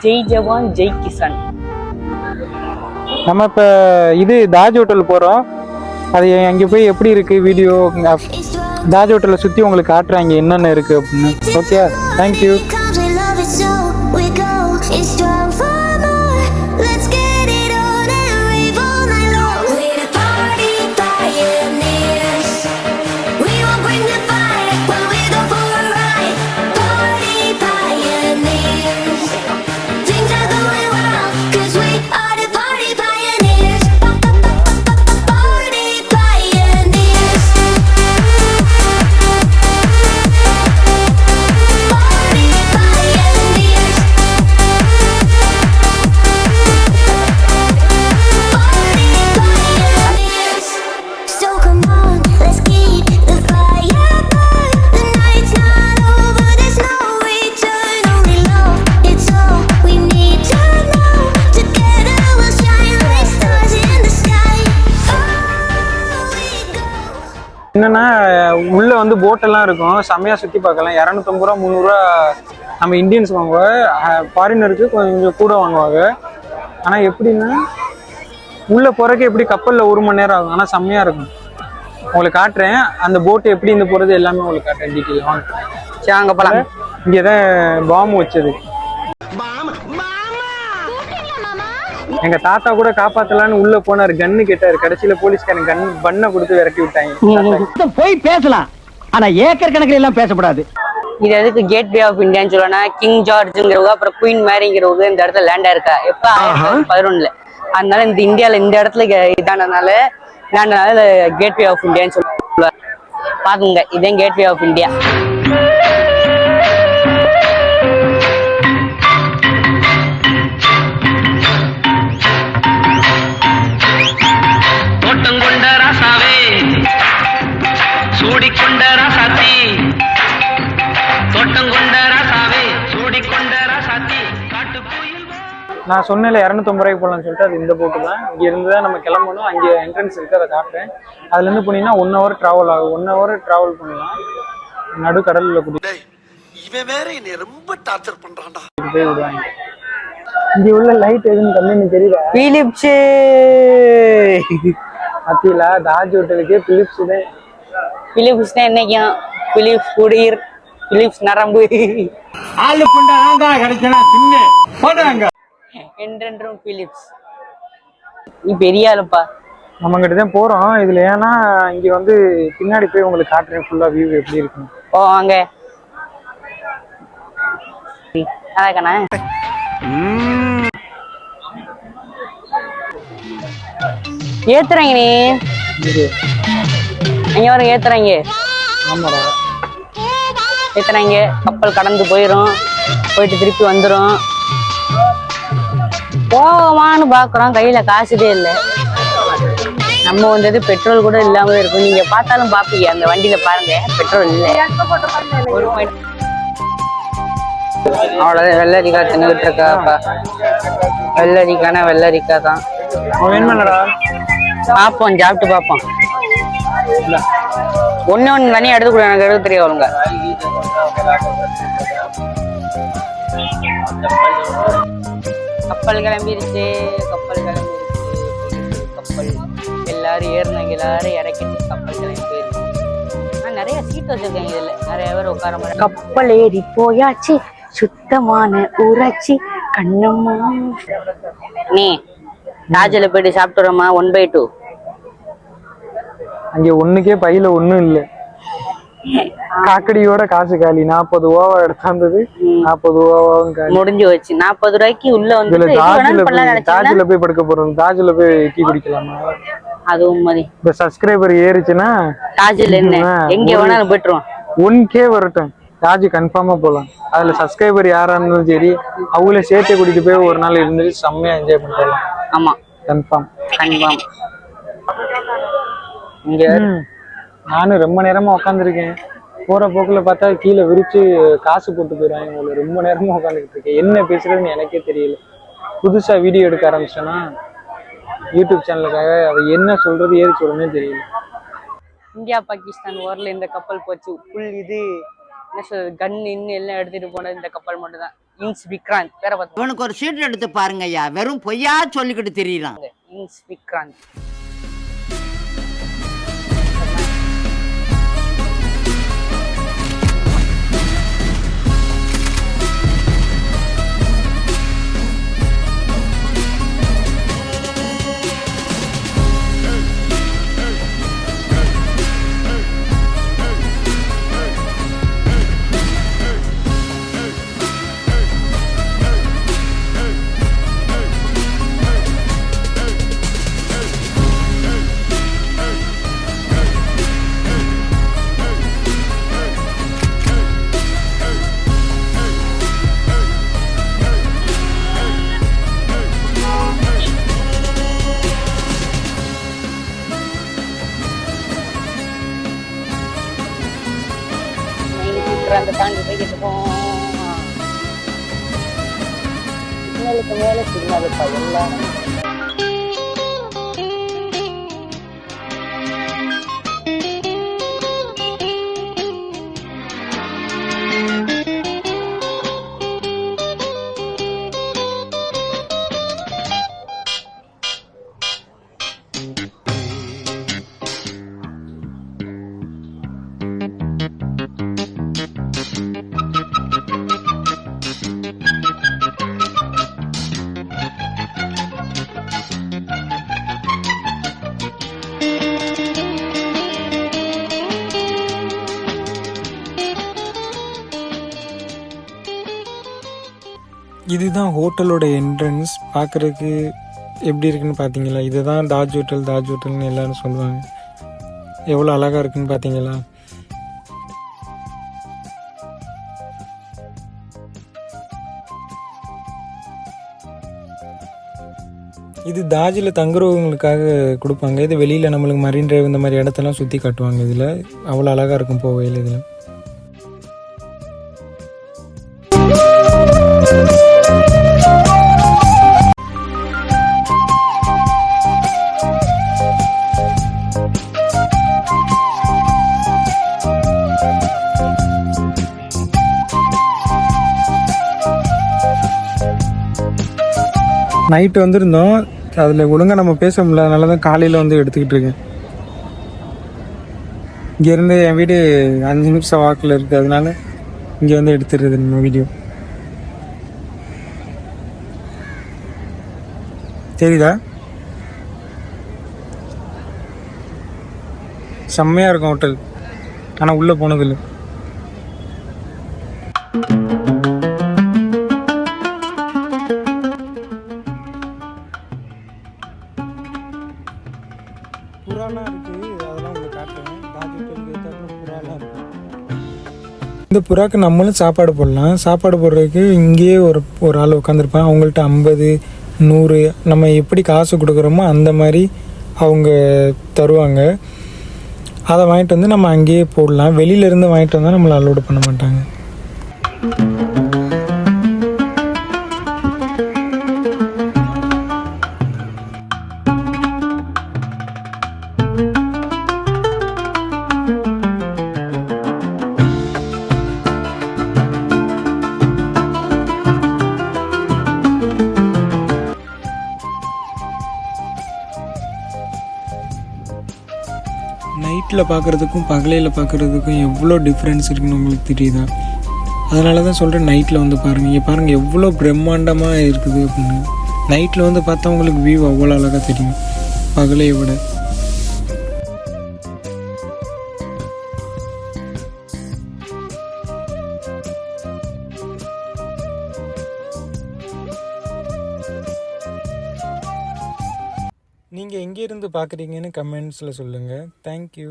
ஜெய் ஜவான் ஜெய் கிசான். நம்ம இப்போ இது தாஜ் ஹோட்டல் போகிறோம். அது அங்கே போய் எப்படி இருக்குது வீடியோ தாஜ் ஹோட்டலை சுற்றி உங்களுக்கு காட்டுறாங்க என்னென்ன இருக்குது அப்படின்னு. Okay, thank you. என்னன்னா உள்ள வந்து போட்டெல்லாம் இருக்கும், செம்மையா சுத்தி பார்க்கலாம். 250 ரூபா 300 ரூபா நம்ம இந்தியன்ஸ் வாங்குவாங்க, ஃபாரினருக்கு கொஞ்சம் கூட வாங்குவாங்க. ஆனா எப்படின்னா உள்ள போறதுக்கு எப்படி கப்பல்ல 1 மணி நேரம் ஆகும். ஆனா செம்மையா இருக்கும். உங்களுக்கு காட்டுறேன் அந்த போட்டு எப்படி இந்த போறது எல்லாமே உங்களுக்கு காட்டுறேன் டீட்டெயில். வாங்க சரி அங்க போலாம். இங்கதான் பாம்பு வச்சது. எங்க தாத்தா கூட காப்பாத்தலான்னு உள்ள போனாரு, கன்னு கேட்டாரு. கடைசியில போலீஸ்காரன் கன் பண்ண கொடுத்து விரட்டி விட்டாங்க. போய் பேசலாம், ஆனா ஏக்கர் கணக்கில் எல்லாம் பேசக்கூடாது. இது எதுக்கு கேட்வே ஆஃப் இந்தியான்னு சொல்லனா, கிங் ஜார்ஜுங்கிறவங்க அப்புறம் குயின் மேரிங்கிறவங்க இந்த இடத்துல லேண்டா இருக்கா எப்ப 1911. அதனால இந்த இந்தியால இந்த இடத்துல இதானதுனால லேண்டனால கேட்வே ஆஃப் இந்தியான்னு சொல்லுவாங்க. பாருங்க, இதே கேட்வே ஆஃப் இந்தியா. நான் சொன்னேன்ல 250 ரூபாய்க்கு போகலான்னு சொல்லிட்டு, அது இந்த போட்டு தான். இங்க இருந்து தான் நம்ம கிளம்பணும். அங்கே என்ட்ரன்ஸ் இருக்கு, அதை காட்டுறேன். அதுல இருந்து போனீங்கன்னா 1 hour டிராவல் ஆகும். 1 hour டிராவல் பண்ணலாம். நடு கடல்ல கூட்டிட்டு போய் விடுவாங்க. இங்க உள்ள லைட் எதுன்னு கம்மின்னு தெரியல. பிலிப்ஸ் மத்தியில தாஜ் ஹோட்டலுக்கு பிலிப்ஸ் தான். பிலிப்ஸ் தான் என்னைக்கும் பிலிப்ஸ் குடிர், பிலிப்ஸ் நரம்பு ஆளு கொண்ட ஆங்கா கிடைச்சனா சின்ன போடுறாங்க. என்றென்றும் பிலிப்ஸ். நீ பெரிய ஆளுப்பா. நம்ம கிட்ட தான் போறோம். இதுல ஏன்னா இங்க வந்து பின்னாடி போய் உங்களுக்கு காட்டுறேன் ஃபுல்லா வியூ எப்படி இருக்கும். ஓ வாங்க. அதாக்கண்ணா ஏத்துறாங்க. நீ அங்க வர ஏத்துறாங்க. ஆமாடா ஏத்துறாங்க. கப்பல் கடந்து போயிடும், போயிட்டு திருப்பி வந்துடும். போவான்னு பாக்குறோம், கையில காசுதே இல்லை. நம்ம வந்தது பெட்ரோல் கூட இல்லாம இருக்கும். நீங்க பார்த்தாலும் பாப்பீங்க அந்த வண்டியில பாருங்க, பெட்ரோல் இல்லை. அவ்வளவுதான். வெள்ளரிக்கா தின்னுகிட்டு இருக்காப்பா. வெள்ளரிக்கானா வெள்ளரிக்கா தான். பார்ப்போம், சாப்பிட்டு பார்ப்போம். ஒண்ணு தனியா எடுத்து கூட எனக்கு எடுத்து தெரியும். ஒழுங்க கப்பல் கிளம்பிருச்சு, கப்பல் கிளம்பிருச்சு. கப்பல் எல்லாரும் ஏறினாங்க, எல்லாரும் இறக்கிட்டு கப்பல் கிளம்பி போயிருச்சு. ஆனால் நிறைய சீட் வச்சிருக்காங்க, இதுல நிறைய பேர் உட்கார மாதிரி. கப்பல் ஏறி போயாச்சு, சுத்தமான ஊராட்சி கண்ணம்மா. நீ தாஜில போயிட்டு சாப்பிட்டுறோமா 1/2. அங்க ஒண்ணுக்கே பையில ஒண்ணும் இல்லை. காக்கடியோட காசு காலி. 40 ரூபாவா எடுத்தாந்தது, 40 ரூபாவும் காலி. முடிஞ்சு வச்சு 40 ரூபாய்க்கு உள்ள வந்து தாஜ்ல போய் படுக்க போறோம். தாஜ்ல போய் டீ குடிக்கலாமா? அதுவும் மாதிரி இப்ப சப்ஸ்கிரைபர் ஏறிச்சுன்னா தாஜ்ல என்ன எங்க வேணாலும் போயிட்டுருவோம். 1K வரட்டும், தாஜ் கன்ஃபார்மா போலாம். அதுல சப்ஸ்கிரைபர் யாரா இருந்தாலும் சரி, அவங்கள சேர்த்து கூட்டிட்டு போய் ஒரு நாள் இருந்துட்டு செம்மையா என்ஜாய் பண்ணிட்டு. ஆமா கன்ஃபார்ம் கன்ஃபார்ம். இங்க நானும் ரொம்ப நேரமா உட்காந்துருக்கேன். போற போக்குல பார்த்தா கீழே விரிச்சு காசு போட்டு போயிடுவாங்க. உங்களுக்கு ரொம்ப நேரமா உட்காந்துக்கிட்டு இருக்கேன். என்ன பேசுறதுன்னு எனக்கே தெரியல. புதுசா வீடியோ எடுக்க ஆரம்பிச்சேன்னா யூடியூப் சேனலுக்காக, அதை என்ன சொல்றது ஏது சொல்றதுன்னு தெரியல. இந்தியா பாகிஸ்தான் வார்ல இந்த கப்பல் போச்சு. ஃபுல் இது என்ன சொல்றது, கன் இன்னும் எல்லாம் எடுத்துட்டு போனது இந்த கப்பல் மட்டும் தான். இன்ஸ் விக்ராந்த் பேரை பார்த்து இவனுக்கு ஒரு சீட் எடுத்து பாருங்க ஐயா, வெறும் பொய்யா சொல்லிக்கிட்டு தெரியலாம். இன்ஸ் விக்ராந்த். விக்ராந்த் தாண்டி போய்கிட்டு இருக்கோம். சிக்னலுக்கு மேல சிக்னல் எல்லாம். இதுதான் ஹோட்டலோட என்ட்ரன்ஸ். பார்க்குறதுக்கு எப்படி இருக்குன்னு பார்த்தீங்களா? இதுதான் தாஜ் ஹோட்டல்னு எல்லாரும் சொல்லுவாங்க. எவ்வளோ அழகாக இருக்குன்னு பார்த்தீங்களா? இது தாஜில் தங்குறவங்களுக்காக கொடுப்பாங்க. இது வெளியில் நம்மளுக்கு மரீன் டிரைவ் இந்த மாதிரி இடத்தெல்லாம் சுற்றி காட்டுவாங்க. இதில் அவ்வளோ அழகாக இருக்கும் போகையில். இதில் நைட்டு வந்திருந்தோம். அதில் ஒழுங்காக நம்ம பேச முடியல. அதனால தான் காலையில் வந்து எடுத்துக்கிட்டு இருக்கேன். இங்கேருந்து என் வீடு 5 நிமிஷம் வாக்கில் இருக்குது. அதனால இங்கே வந்து எடுத்துடுறது நம்ம வீடியோ. தெரியுதா? செம்மையாக இருக்கும் ஹோட்டல். ஆனால் உள்ளே போனதில்லை. புறாலாம் இருக்குது, அதெல்லாம் உங்களுக்கு காட்டுறேன். புறாலாம் இருக்குது. இந்த புறாக்கு நம்மளும் சாப்பாடு போடலாம். சாப்பாடு போடுறதுக்கு இங்கேயே ஒரு ஆள் உட்காந்துருப்பான். அவங்கள்ட்ட 50, 100 நம்ம எப்படி காசு கொடுக்குறோமோ அந்த மாதிரி அவங்க தருவாங்க. அதை வாங்கிட்டு வந்து நம்ம அங்கேயே போடலாம். வெளியிலேருந்து வாங்கிட்டு வந்தால் நம்மளை அலோடு பண்ண மாட்டாங்க. நைட்டில் பார்க்குறதுக்கும் பகலையில் பார்க்குறதுக்கும் எவ்வளோ டிஃப்ரென்ஸ் இருக்குன்னு உங்களுக்கு தெரியுதா? அதனால தான் சொல்கிறேன், நைட்டில் வந்து பாருங்கள். இங்கே பாருங்கள் எவ்வளோ பிரம்மாண்டமாக இருக்குது அப்படின்னு. நைட்டில் வந்து பார்த்தா உங்களுக்கு வியூ அவ்வளோ அழகாக தெரியும் பகலையை விட. நீங்கள் எங்கேருந்து பார்க்குறீங்கன்னு கமெண்ட்ஸில் சொல்லுங்கள். தேங்க்யூ.